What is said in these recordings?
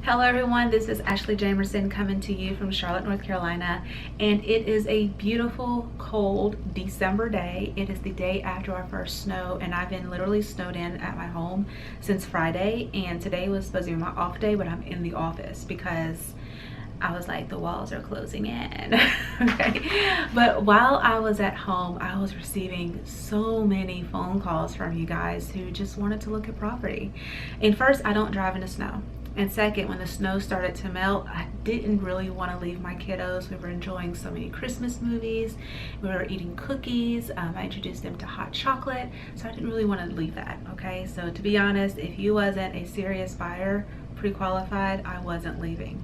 Hello everyone, this is Ashley Jamerson coming to you from Charlotte, North Carolina, and it is a beautiful, cold December day. It is the day after our first snow, and I've been literally snowed in at my home since Friday, and today was supposed to be my off day, but I'm in the office because I was like, the walls are closing in. Okay, but while I was at home, I was receiving so many phone calls from you guys who just wanted to look at property. And first, I don't drive in the snow. And second, when the snow started to melt, I didn't really want to leave my kiddos. We were enjoying so many Christmas movies. We were eating cookies. I introduced them to hot chocolate. So I didn't really want to leave that, okay? So to be honest, if you wasn't a serious buyer, pre-qualified, I wasn't leaving.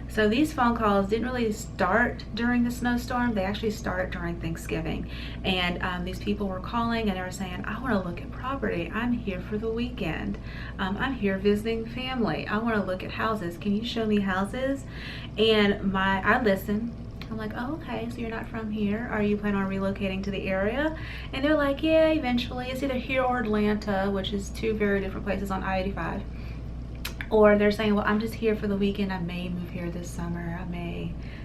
So these phone calls didn't really start during the snowstorm. They actually start during Thanksgiving. And these people were calling and they were saying, I want to look at property. I'm here for the weekend. I'm here visiting family. I want to look at houses. Can you show me houses? And I listened. I'm like, oh, okay, so you're not from here. Are you planning on relocating to the area? And they're like, yeah, eventually. It's either here or Atlanta, which is two very different places on I-85. Or they're saying, well, I'm just here for the weekend. I may move here this summer.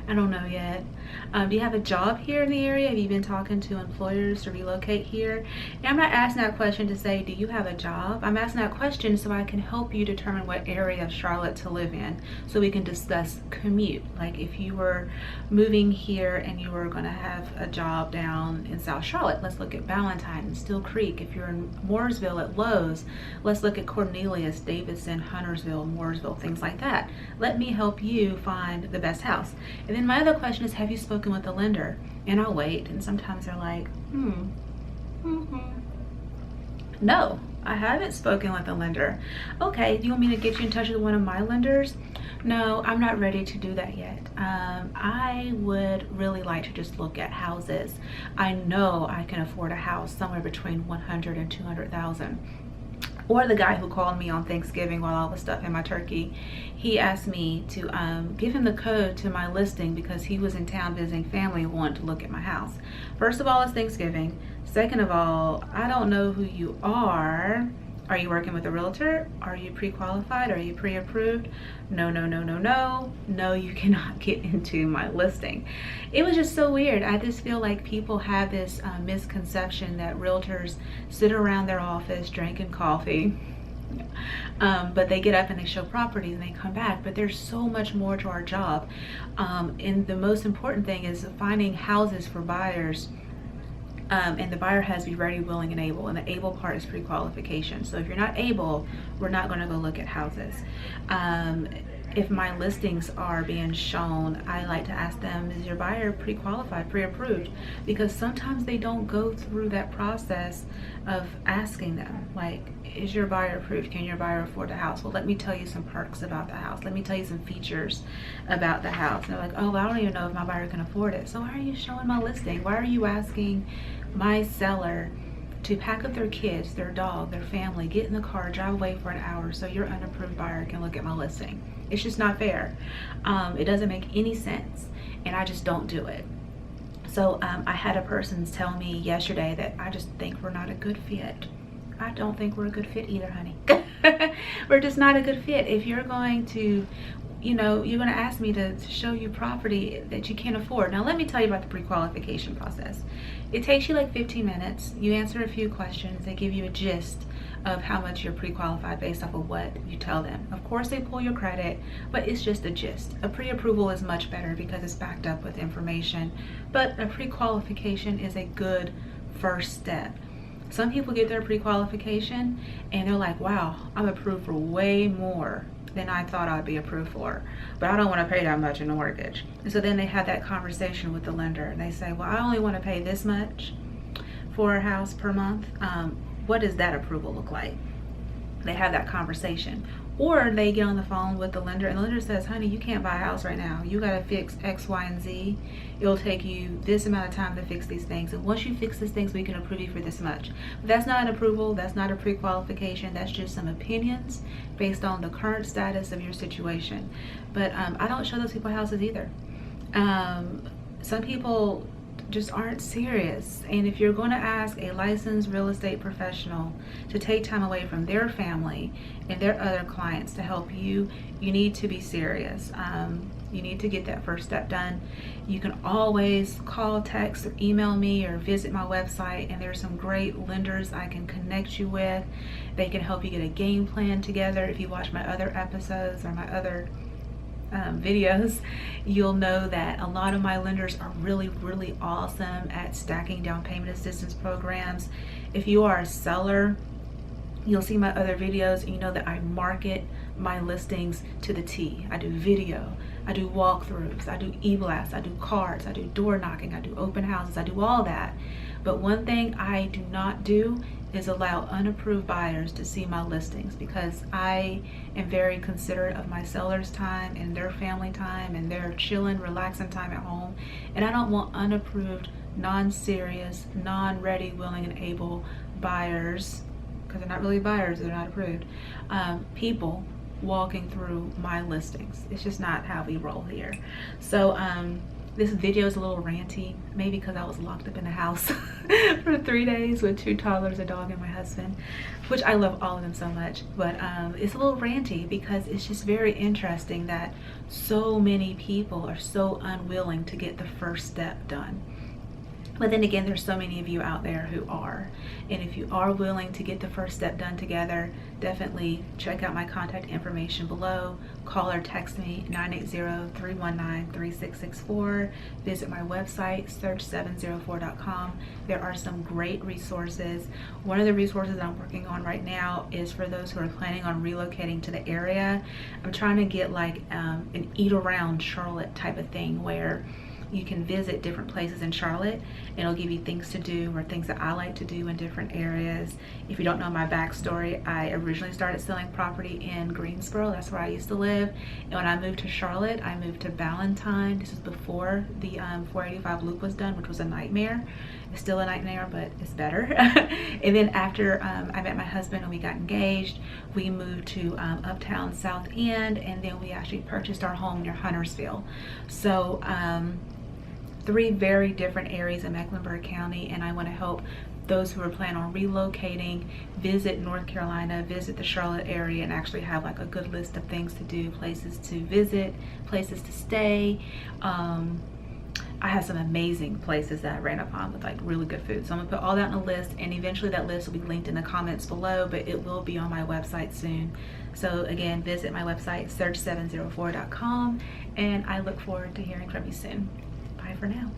I don't know yet. Do you have a job here in the area? Have you been talking to employers to relocate here? And I'm not asking that question to say, do you have a job? I'm asking that question so I can help you determine what area of Charlotte to live in, so we can discuss commute. Like if you were moving here and you were gonna have a job down in South Charlotte, let's look at Ballantyne and Still Creek. If you're in Mooresville at Lowe's, let's look at Cornelius, Davidson, Huntersville, Mooresville, things like that. Let me help you find the best house. And then my other question is, have you spoken with the lender? And I'll wait, and sometimes they're like, no, I haven't spoken with the lender. Okay, do you want me to get you in touch with one of my lenders? No, I'm not ready to do that yet. I would really like to just look at houses. I know I can afford a house somewhere between 100 and 200,000. Or the guy who called me on Thanksgiving while I was stuffing my turkey, he asked me to give him the code to my listing because he was in town visiting family and wanted to look at my house. First of all, it's Thanksgiving. Second of all, I don't know who you are. Are you working with a realtor? Are you pre-qualified? Are you pre-approved? No, no, no, no, no. No, you cannot get into my listing. It was just so weird. I just feel like people have this misconception that realtors sit around their office drinking coffee, but they get up and they show properties and they come back. But there's so much more to our job. And the most important thing is finding houses for buyers. And the buyer has to be ready, willing, and able. And the able part is pre-qualification. So if you're not able, we're not going to go look at houses. If my listings are being shown, I like to ask them, is your buyer pre-qualified, pre-approved? Because sometimes they don't go through that process of asking them, like, is your buyer approved? Can your buyer afford the house? Well, let me tell you some perks about the house. Let me tell you some features about the house. And they're like, oh, well, I don't even know if my buyer can afford it. So why are you showing my listing? Why are you asking my seller to pack up their kids, their dog, their family, get in the car, drive away for an hour so your unapproved buyer can look at my listing? It's just not fair. It doesn't make any sense, and I just don't do it. So I had a person tell me yesterday that I just think we're not a good fit. I don't think we're a good fit either, honey. We're just not a good fit. If you're going to, you're going to ask me to show you property that you can't afford. Now, let me tell you about the pre-qualification process. It takes you like 15 minutes. You answer a few questions. They give you a gist of how much you're pre-qualified based off of what you tell them. Of course, they pull your credit, but it's just a gist. A pre-approval is much better because it's backed up with information, but a pre-qualification is a good first step. Some people get their pre-qualification and they're like, wow, I'm approved for way more than I thought I'd be approved for, but I don't want to pay that much in a mortgage. And so then they have that conversation with the lender and they say, well, I only want to pay this much for a house per month. What does that approval look like? They have that conversation. Or they get on the phone with the lender and the lender says, honey, you can't buy a house right now. You got to fix X, Y, and Z. It'll take you this amount of time to fix these things. And once you fix these things, we can approve you for this much. But that's not an approval. That's not a pre-qualification. That's just some opinions based on the current status of your situation. But I don't show those people houses either. Some people just aren't serious. And if you're going to ask a licensed real estate professional to take time away from their family and their other clients to help you, you need to be serious. You need to get that first step done. You can always call, text, or email me, or visit my website, and there's some great lenders I can connect you with. They can help you get a game plan together. If you watch my other episodes or my other videos, you'll know that a lot of my lenders are really awesome at stacking down payment assistance programs. If you are a seller, you'll see my other videos and you know that I market my listings to the T. I do video, I do walkthroughs, I do e-blasts, I do cards, I do door knocking, I do open houses, I do all that. But one thing I do not do is allow unapproved buyers to see my listings, because I am very considerate of my sellers' time and their family time and their chilling, relaxing time at home. And I don't want unapproved, non-serious, non-ready, willing, and able buyers, because they're not really buyers, they're not approved, people walking through my listings. It's just not how we roll here. So this video is a little ranty, maybe because I was locked up in the house for 3 days with 2 toddlers, a dog, and my husband, which I love all of them so much. But it's a little ranty because it's just very interesting that so many people are so unwilling to get the first step done. But then again, there's so many of you out there who are. And if you are willing to get the first step done together, definitely check out my contact information below. Call or text me, 980-319-3664. Visit my website, search704.com. There are some great resources. One of the resources I'm working on right now is for those who are planning on relocating to the area. I'm trying to get like an eat around Charlotte type of thing where you can visit different places in Charlotte. It'll give you things to do or things that I like to do in different areas. If you don't know my backstory, I originally started selling property in Greensboro. That's where I used to live. And when I moved to Charlotte, I moved to Ballantyne. This was before the 485 loop was done, which was a nightmare. It's still a nightmare, but it's better. And then after I met my husband and we got engaged, we moved to Uptown South End, and then we actually purchased our home near Huntersville. So 3 very different areas in Mecklenburg County, and I want to help those who are planning on relocating visit North Carolina, visit the Charlotte area, and actually have like a good list of things to do, places to visit, places to stay. I have some amazing places that I ran upon with like really good food. So I'm gonna put all that in a list, and eventually that list will be linked in the comments below, but it will be on my website soon. So again, visit my website, search704.com, and I look forward to hearing from you soon. Bye for now.